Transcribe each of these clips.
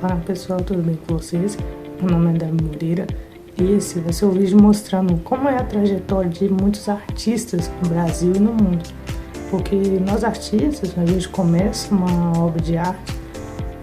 Olá pessoal, tudo bem com vocês? Meu nome é Davi Moreira e esse vai ser o vídeo mostrando como é a trajetória de muitos artistas no Brasil e no mundo. Porque nós artistas, a gente começa uma obra de arte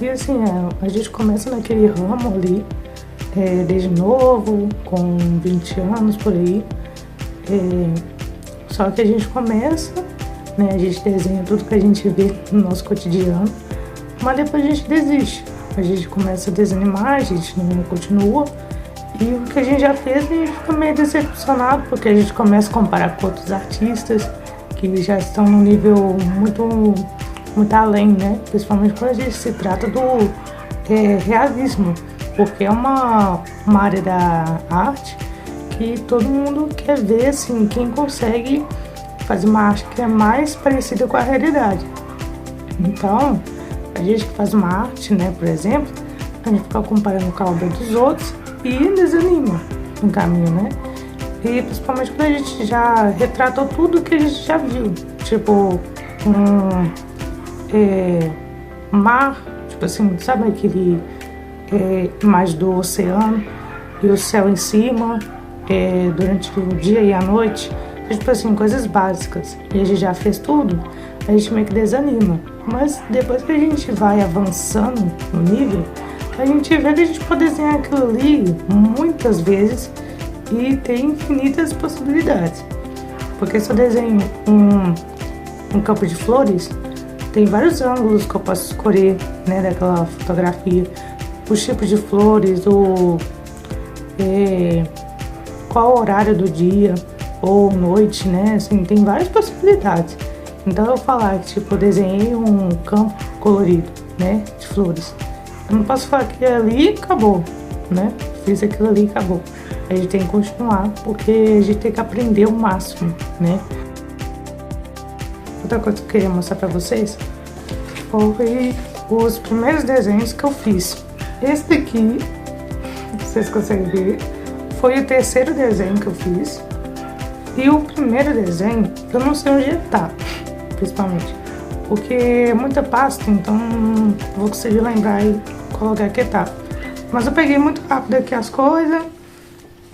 e assim, a gente começa naquele ramo ali, desde novo, com 20 anos por aí. Só que a gente começa, né, a gente desenha tudo que a gente vê no nosso cotidiano, mas depois a gente desiste. A gente começa a desanimar, a gente não continua. E o que a gente já fez, a gente fica meio decepcionado, porque a gente começa a comparar com outros artistas que já estão num nível muito além, né? Principalmente quando a gente se trata do realismo, porque é uma área da arte que todo mundo quer ver, assim, quem consegue fazer uma arte que é mais parecida com a realidade. Então, a gente que faz uma arte, né, por exemplo, a gente fica comparando com a obra dos outros e desanima no caminho, né? E principalmente quando a gente já retratou tudo que a gente já viu, tipo mar, tipo assim, sabe aquele imagem do oceano e o céu em cima, durante o dia e a noite, tipo assim, coisas básicas, e a gente já fez tudo, a gente meio que desanima. Mas depois que a gente vai avançando no nível, a gente vê que a gente pode desenhar aquilo ali muitas vezes e tem infinitas possibilidades. Porque se eu desenho um campo de flores, tem vários ângulos que eu posso escolher, né, daquela fotografia, os tipos de flores, qual horário do dia ou noite, né, assim, tem várias possibilidades. Então eu falar que tipo, eu desenhei um campo colorido, né, de flores, eu não posso falar que ali acabou, né, fiz aquilo ali e acabou. A gente tem que continuar, porque a gente tem que aprender o máximo, né. Outra coisa que eu queria mostrar pra vocês foi os primeiros desenhos que eu fiz. Esse daqui, vocês conseguem ver, foi o terceiro desenho que eu fiz. E o primeiro desenho, eu não sei onde ele tá, principalmente, porque é muita pasta, então não vou conseguir lembrar e colocar que tá. Mas eu peguei muito rápido aqui as coisas,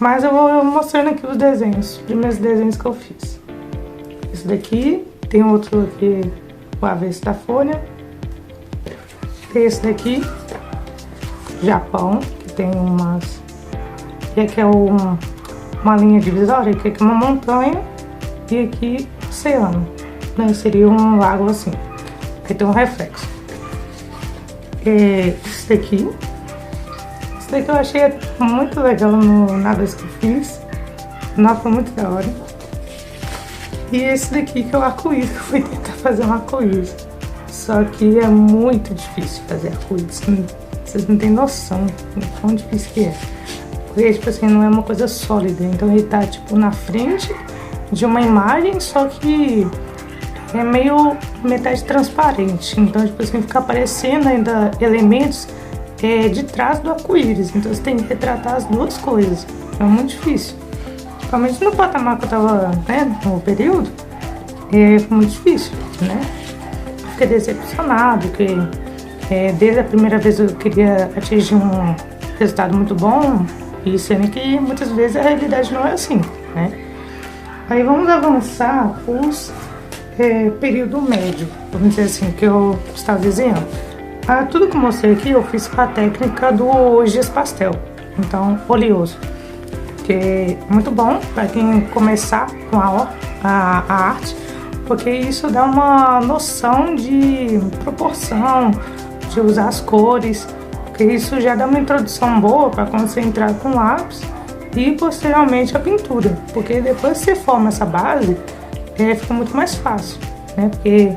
mas eu vou mostrando aqui os desenhos, os primeiros desenhos que eu fiz. Esse daqui, tem outro aqui, o avesso da folha. Tem esse daqui, Japão, que tem umas... E aqui é uma linha divisória, que aqui é uma montanha e aqui oceano, né? Seria um lago assim, que tem um reflexo. Esse daqui eu achei muito legal na vez que eu fiz. Nossa, foi muito da hora. E esse daqui que é o arco-íris, que eu fui tentar fazer um arco-íris. Só que é muito difícil fazer arco-íris, vocês não têm noção do quão difícil que é. Porque, tipo assim, não é uma coisa sólida, então ele tá, tipo, na frente de uma imagem, só que é meio metade transparente, então, tipo assim, fica aparecendo ainda elementos de trás do arco-íris, então você tem que retratar as duas coisas, é muito difícil. Principalmente no patamar que eu tava, né, no período, foi muito difícil, né, fiquei decepcionado, porque desde a primeira vez eu queria atingir um resultado muito bom, e sendo que muitas vezes a realidade não é assim, né? Aí vamos avançar os período médio, vamos dizer assim, que eu estava desenhando. Tudo que eu mostrei aqui eu fiz com a técnica do giz pastel, então oleoso, que é muito bom para quem começar com a arte, porque isso dá uma noção de proporção, de usar as cores. Porque isso já dá uma introdução boa para quando você entrar com lápis e posteriormente a pintura, porque depois que você forma essa base, fica muito mais fácil, né? Porque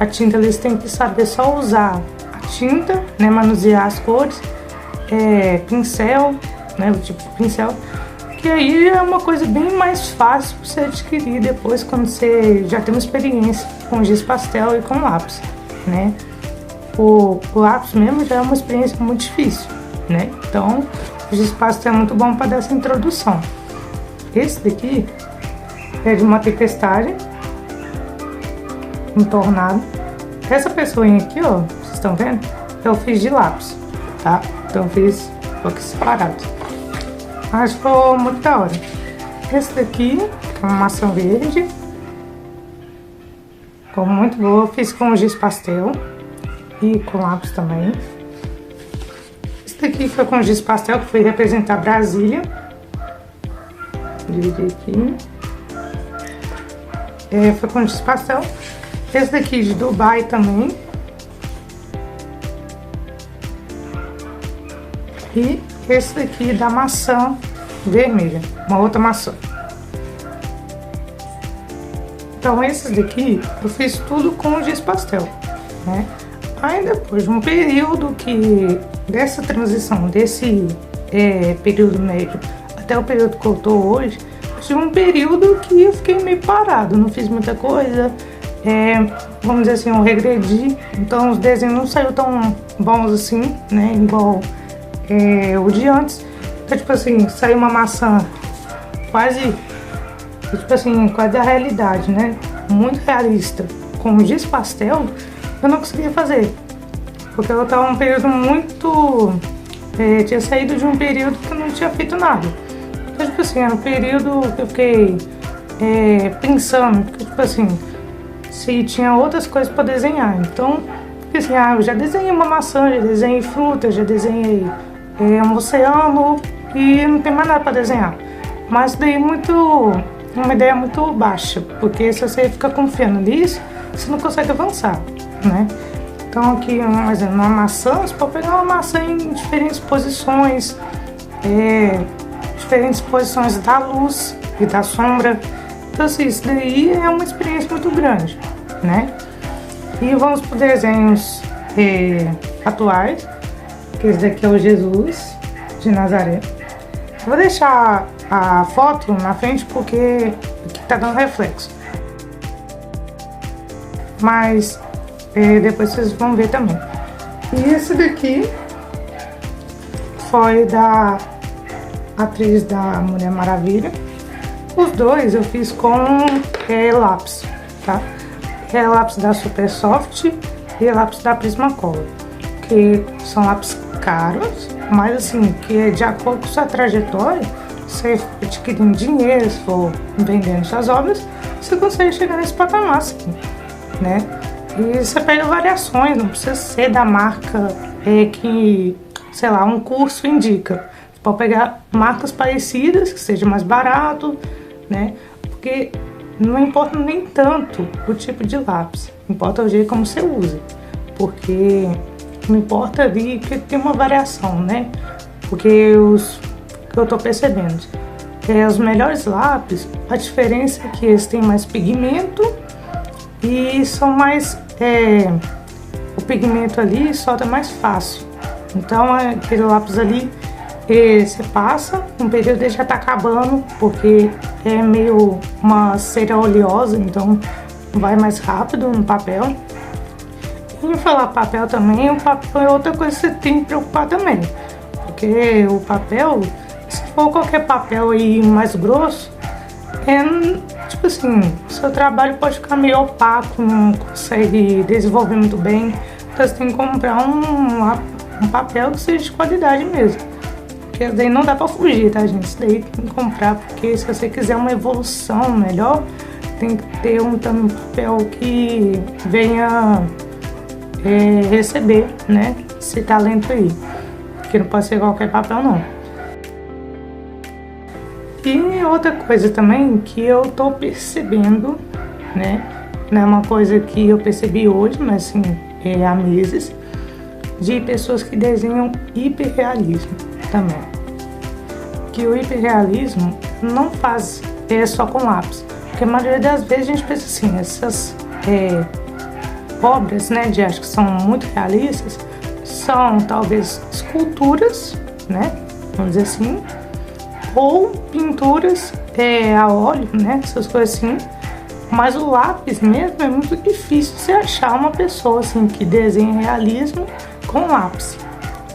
a tinta eles têm que saber só usar a tinta, né? Manusear as cores, pincel, né? O tipo de pincel, que aí é uma coisa bem mais fácil para você adquirir depois quando você já tem uma experiência com giz pastel e com lápis, né? O lápis mesmo já é uma experiência muito difícil, né? Então, o giz pastel é muito bom para dar essa introdução. Esse daqui é de uma tempestade, um tornado. Essa pessoinha aqui, ó, vocês estão vendo? Eu fiz de lápis. tá? Então fiz um pouco separado. Mas ficou muito da hora. Esse daqui é uma maçã verde. Ficou muito boa. Fiz com giz pastel e com lápis também. Esse daqui foi com giz pastel, que foi representar Brasília. Dividir aqui. Foi com giz pastel. Esse daqui de Dubai também. E esse daqui da maçã vermelha, uma outra maçã. Então esses daqui eu fiz tudo com giz pastel, né? Aí depois de um período dessa transição, desse período médio até o período que eu tô hoje, tive um período que eu fiquei meio parado, não fiz muita coisa, vamos dizer assim, eu regredi, então os desenhos não saíram tão bons assim, né, igual o de antes. Então, tipo assim, saiu uma maçã quase, tipo assim, quase a realidade, né, muito realista, com giz pastel, eu não conseguia fazer, porque eu tava um período muito, tinha saído de um período que eu não tinha feito nada. Então, tipo assim, era um período que eu fiquei pensando, tipo assim, se tinha outras coisas para desenhar. Então, assim, eu já desenhei uma maçã, já desenhei fruta, já desenhei um oceano e não tem mais nada para desenhar. Mas daí uma ideia muito baixa, porque se você fica confiando nisso, você não consegue avançar, né? Então aqui, por exemplo, uma maçã, você pode pegar uma maçã em diferentes posições, diferentes posições da luz e da sombra. Então assim, isso daí é uma experiência muito grande, né? E vamos para desenhos atuais, que esse daqui é o Jesus de Nazaré. Eu vou deixar a foto na frente porque aqui tá dando reflexo, mas depois vocês vão ver também. E esse daqui foi da atriz da Mulher Maravilha. Os dois eu fiz com lápis, tá? Lápis da Super Soft e lápis da Prismacolor, que são lápis caros, mas assim, que é de acordo com sua trajetória, você adquirindo dinheiro, se for vendendo suas obras, você consegue chegar nesse patamar, assim, né? E você pega variações, não precisa ser da marca que, sei lá, um curso indica. Você pode pegar marcas parecidas, que seja mais barato, né? Porque não importa nem tanto o tipo de lápis, importa o jeito como você usa. Porque não importa ali que tem uma variação, né? Porque os que eu tô percebendo, os melhores lápis, a diferença é que eles têm mais pigmento e são mais, o pigmento ali solta mais fácil. Então aquele lápis ali, você passa, um período ele já tá acabando, porque é meio uma cera oleosa, então vai mais rápido no papel. E em falar papel também, o papel é outra coisa que você tem que preocupar também, porque o papel, se for qualquer papel aí mais grosso, tipo assim, seu trabalho pode ficar meio opaco, não consegue desenvolver muito bem. Então você tem que comprar um papel que seja de qualidade mesmo, porque daí não dá pra fugir, tá, gente? Isso daí tem que comprar, porque se você quiser uma evolução melhor, tem que ter um papel que venha receber, né, esse talento aí, porque não pode ser qualquer papel não. E outra coisa também que eu tô percebendo, né, não é uma coisa que eu percebi hoje, mas assim, há meses, de pessoas que desenham hiperrealismo também. Que o hiperrealismo não faz só com lápis, porque a maioria das vezes a gente pensa assim, essas obras, né, de arte que são muito realistas, são talvez esculturas, né, vamos dizer assim, ou pinturas a óleo, né, essas coisas assim. Mas o lápis mesmo é muito difícil você achar uma pessoa assim que desenha realismo com lápis,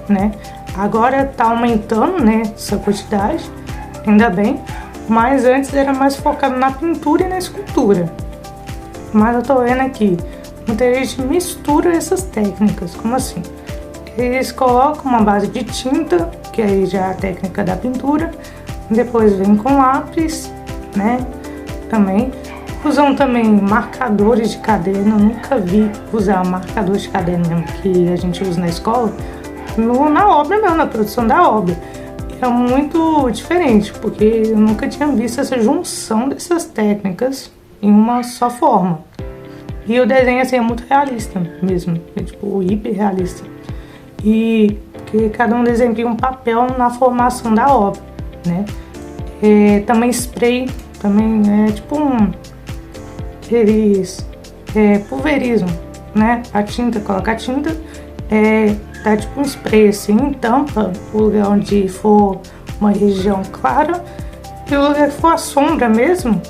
né? Agora tá aumentando, né, essa quantidade, ainda bem, mas antes era mais focado na pintura e na escultura. Mas eu tô vendo aqui, muita gente mistura essas técnicas. Como assim? eles colocam uma base de tinta, que aí já é a técnica da pintura, depois vem com lápis, né, também. Usam também marcadores de caderno, eu nunca vi usar marcadores de caderno mesmo, que a gente usa na escola, na obra mesmo, na produção da obra. É muito diferente, porque eu nunca tinha visto essa junção dessas técnicas em uma só forma. E o desenho assim é muito realista mesmo, é tipo hiper realista. E que cada um desempenha um papel na formação da obra, né? Também spray, também é tipo aqueles pulverizam, né? A tinta, coloca a tinta, dá tipo um spray assim, tampa o lugar onde for uma região clara e o lugar que for a sombra mesmo,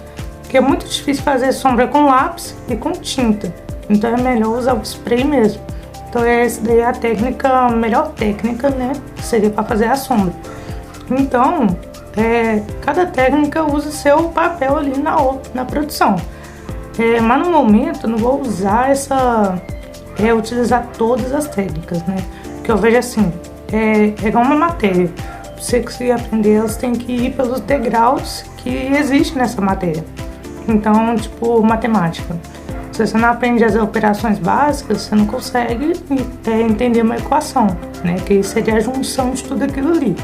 que é muito difícil fazer sombra com lápis e com tinta, então é melhor usar o spray mesmo. Então essa daí é a técnica, a melhor técnica, né, que seria para fazer a sombra. Então cada técnica usa seu papel ali na produção. Mas no momento eu não vou usar utilizar todas as técnicas, né? Porque eu vejo assim, é igual uma matéria. Pra você conseguir aprender, elas tem que ir pelos degraus que existem nessa matéria. Então, tipo, matemática. Se você não aprende as operações básicas, você não consegue entender uma equação, né? Que isso seria a junção de tudo aquilo ali.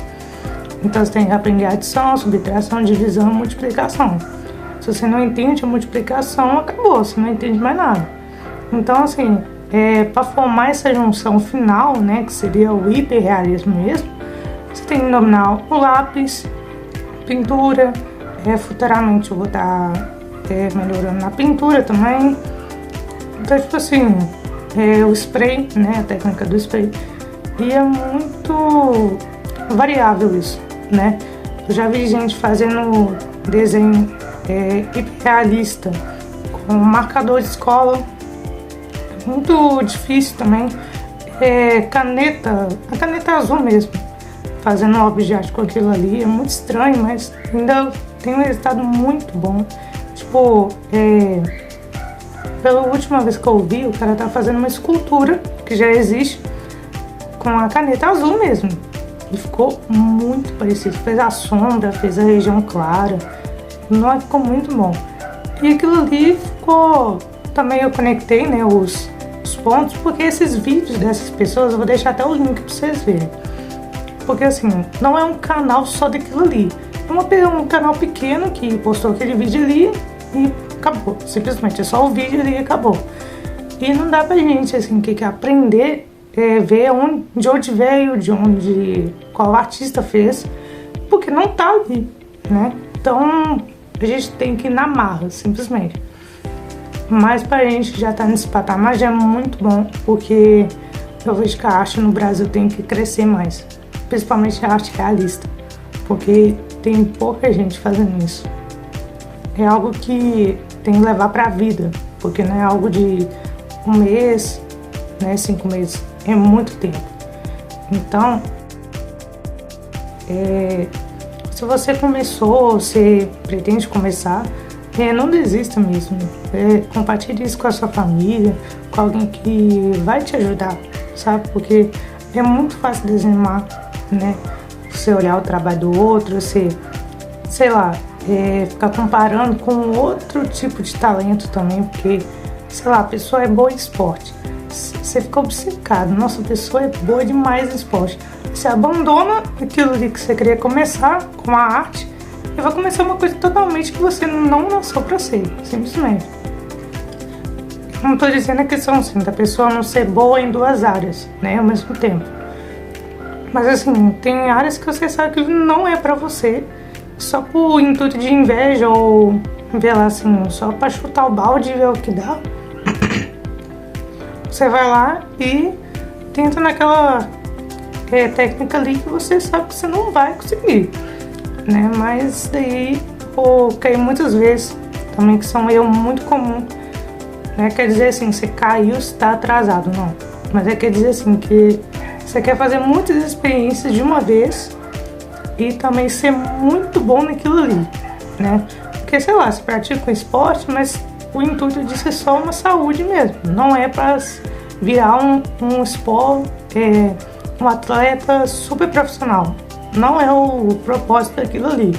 Então você tem que aprender adição, subtração, divisão e multiplicação. Se você não entende a multiplicação, acabou, você não entende mais nada. Então, assim, para formar essa junção final, né, que seria o hiperrealismo mesmo, você tem que dominar o lápis, pintura, futuramente eu vou estar melhorando na pintura também. Então, tipo assim, o spray, né, a técnica do spray, e é muito variável isso, né? Eu já vi gente fazendo desenho hiperrealista com marcador de escola, muito difícil também. A caneta azul mesmo, fazendo obras de arte com aquilo ali, é muito estranho, mas ainda tem um resultado muito bom. Tipo, pela última vez que eu vi, o cara tá fazendo uma escultura que já existe com a caneta azul mesmo. E ficou muito parecido. Fez a sombra, fez a região clara. Não, ficou muito bom. E aquilo ali ficou... Também eu conectei, né, os pontos, porque esses vídeos dessas pessoas, eu vou deixar até o link pra vocês verem. Porque assim, não é um canal só daquilo ali. É um canal pequeno que postou aquele vídeo ali e acabou. Simplesmente é só o vídeo ali e acabou. E não dá pra gente, assim, que quer aprender... ver de onde veio, qual artista fez, porque não tá ali, né? Então a gente tem que ir na marra, simplesmente. Mas pra gente já tá nesse patamar já é muito bom, porque eu vejo que a arte no Brasil tem que crescer mais, principalmente a arte realista, porque tem pouca gente fazendo isso. É algo que tem que levar pra vida, porque não é algo de um mês, né, 5 meses. É muito tempo. Então, se você começou, você pretende começar, não desista mesmo. Compartilhe isso com a sua família, com alguém que vai te ajudar, sabe? Porque é muito fácil desanimar, né? Você olhar o trabalho do outro, você, sei lá, ficar comparando com outro tipo de talento também, porque, sei lá, a pessoa é boa em esporte. Você fica obcecado, nossa, a pessoa é boa demais em esporte. Você abandona aquilo ali que você queria começar com a arte e vai começar uma coisa totalmente que você não nasceu pra ser, simplesmente. Não tô dizendo a questão assim, da pessoa não ser boa em 2 áreas, né, ao mesmo tempo. Mas assim, tem áreas que você sabe que não é pra você, só por intuito de inveja ou ver lá assim, só pra chutar o balde e ver o que dá. Você vai lá e tenta naquela técnica ali que você sabe que você não vai conseguir, né? Mas daí eu caí muitas vezes também, que são erro muito comum, né? Quer dizer assim, você caiu, está atrasado, não. Mas quer dizer assim, que você quer fazer muitas experiências de uma vez e também ser muito bom naquilo ali, né? Porque, sei lá, você pratica um esporte, mas o intuito disso é só uma saúde mesmo, não é para virar um esporte um atleta super profissional. Não é o propósito daquilo ali.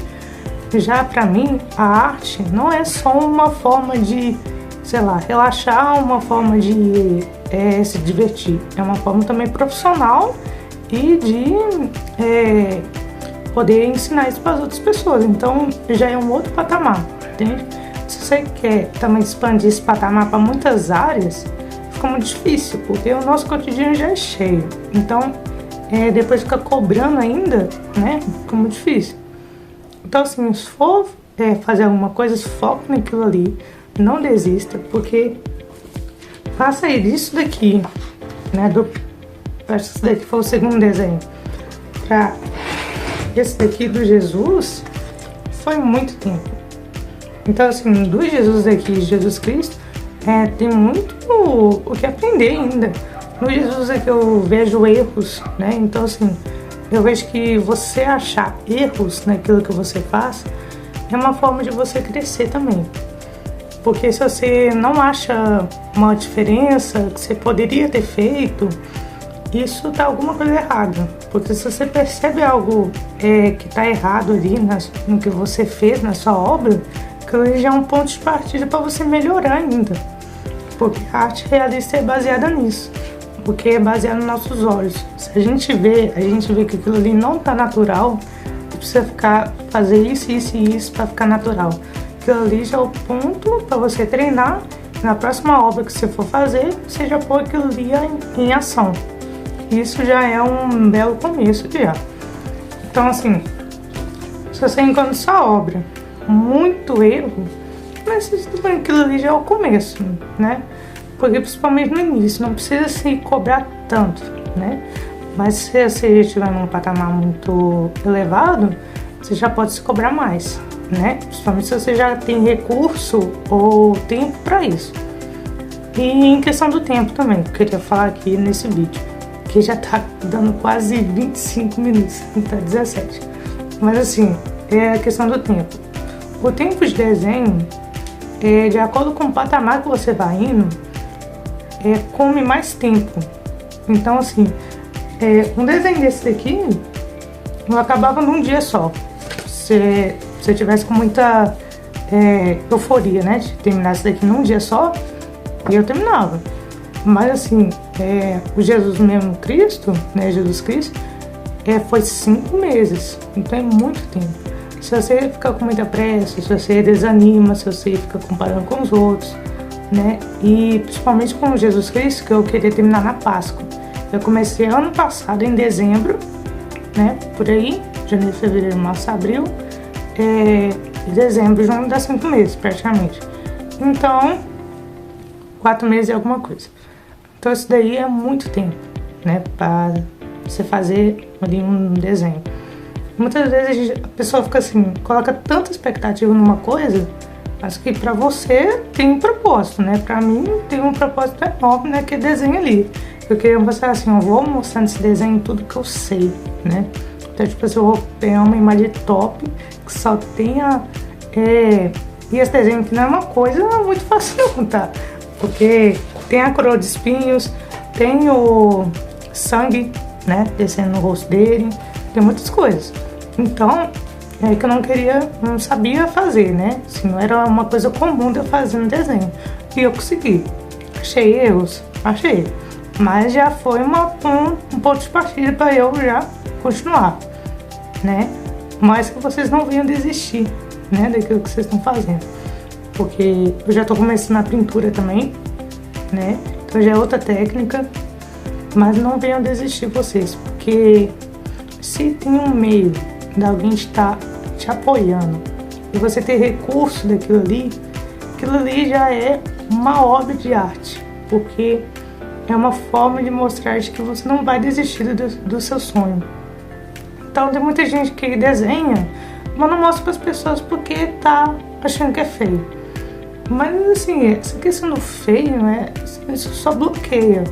Já para mim, a arte não é só uma forma de, sei lá, relaxar, uma forma de se divertir. É uma forma também profissional e de poder ensinar isso para as outras pessoas. Então já é um outro patamar, entende? Se você quer também expandir esse patamar para muitas áreas, fica muito difícil, porque o nosso cotidiano já é cheio. Então, depois fica cobrando ainda, né? Fica muito difícil. Então, assim, se for fazer alguma coisa, foque naquilo ali. Não desista, porque faça aí disso daqui, né? Acho que esse daqui foi o segundo desenho. Pra esse daqui do Jesus, foi muito tempo. Então, assim, do Jesus aqui, Jesus Cristo, tem muito o que aprender ainda. No Jesus aqui eu vejo erros, né? Então, assim, eu vejo que você achar erros naquilo que você faz é uma forma de você crescer também. Porque se você não acha uma diferença que você poderia ter feito, isso tá alguma coisa errada. Porque se você percebe algo que tá errado ali no que você fez na sua obra, aquilo já é um ponto de partida para você melhorar ainda. Porque a arte realista é baseada nisso. Porque é baseado nos nossos olhos. Se a gente vê que aquilo ali não tá natural, precisa fazer isso, isso e isso para ficar natural. Aquilo ali já é o ponto para você treinar. Na próxima obra que você for fazer, você já pôr aquilo ali em ação. Isso já é um belo começo já. Então, assim, se você encontra sua obra muito erro, mas aquilo ali já é o começo, né? Porque principalmente no início, não precisa se cobrar tanto, né? Mas se você estiver num patamar muito elevado, você já pode se cobrar mais, né? Principalmente se você já tem recurso ou tempo para isso. E em questão do tempo também, que eu queria falar aqui nesse vídeo, que já tá dando quase 25 minutos, tá 17. Mas assim, é a questão do tempo. O tempo de desenho, de acordo com o patamar que você vai indo, come mais tempo. Então, assim, um desenho desse daqui eu acabava num dia só. Se eu tivesse com muita euforia, né, de terminar isso daqui num dia só, eu terminava. Mas assim, o Jesus mesmo Cristo, né, Jesus Cristo, foi 5 meses. Então é muito tempo. Se você fica com muita pressa, se você desanima, se você fica comparando com os outros, né? E principalmente com Jesus Cristo, que eu queria terminar na Páscoa. Eu comecei ano passado, em dezembro, né? Por aí, janeiro, fevereiro, março, abril. Dezembro já não dá 5 meses, praticamente. Então, 4 meses é alguma coisa. Então isso daí é muito tempo, né? Para você fazer ali um desenho. Muitas vezes a pessoa fica assim, coloca tanta expectativa numa coisa, mas que pra você tem um propósito, né? Pra mim tem um propósito enorme, né? Que é desenho ali. Eu queria mostrar assim, eu vou mostrar nesse desenho tudo que eu sei, né? Então, tipo assim, eu vou pegar uma imagem top, que só tenha... E esse desenho aqui não é uma coisa muito fácil não, tá? Porque tem a coroa de espinhos, tem o sangue, né? Descendo no rosto dele, tem muitas coisas. Então, é que eu não sabia fazer, né? Assim, não era uma coisa comum de eu fazer no desenho. E eu consegui. Achei erros? Achei. Mas já foi um ponto de partida para eu já continuar, né? Mas que vocês não venham desistir, né? Daquilo que vocês estão fazendo. Porque eu já tô começando a pintura também, né? Então já é outra técnica. Mas não venham desistir vocês. Porque se tem um meio de alguém estar te apoiando e você ter recurso daquilo ali, aquilo ali já é uma obra de arte, porque é uma forma de mostrar que você não vai desistir do seu sonho. Então tem muita gente que desenha, mas não mostra para as pessoas porque tá achando que é feio. Mas assim, essa questão do feio, isso só bloqueia.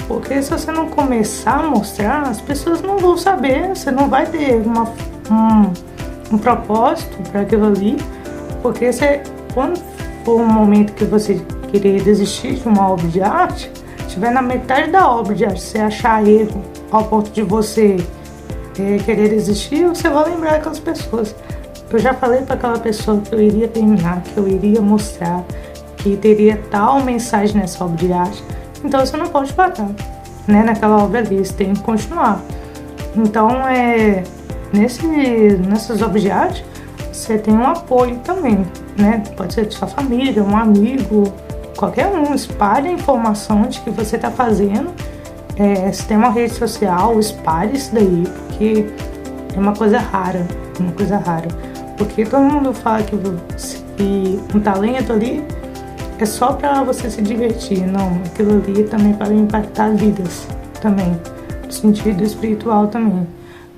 Porque se você não começar a mostrar, as pessoas não vão saber, você não vai ter um propósito para aquilo ali, porque quando for um momento que você querer desistir de uma obra de arte, tiver na metade da obra de arte, você achar erro ao ponto de você querer desistir, você vai lembrar daquelas pessoas. Eu já falei para aquela pessoa que eu iria terminar, que eu iria mostrar, que teria tal mensagem nessa obra de arte. Então você não pode parar, né, naquela obra ali, você tem que continuar. Então, nessas obras de arte, você tem um apoio também, né? Pode ser de sua família, um amigo, qualquer um. Espalhe a informação de que você está fazendo. Se tem uma rede social, espalhe isso daí, porque é uma coisa rara, Porque todo mundo fala que um talento ali é só para você se divertir. Não, aquilo ali também para impactar vidas também, no sentido espiritual também.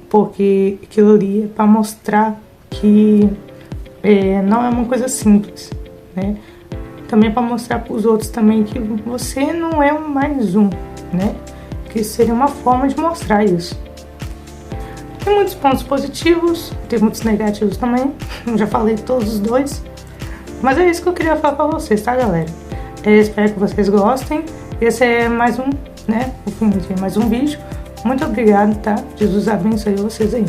Porque aquilo ali é para mostrar que não é uma coisa simples, né? Também para mostrar para os outros também que você não é um mais um, né? Que seria uma forma de mostrar isso. Tem muitos pontos positivos, tem muitos negativos também. Eu já falei todos os dois. Mas é isso que eu queria falar para vocês, tá, galera? Espero que vocês gostem. Esse é mais um, né? O fim de mais um vídeo. Muito obrigado, tá? Jesus abençoe vocês aí.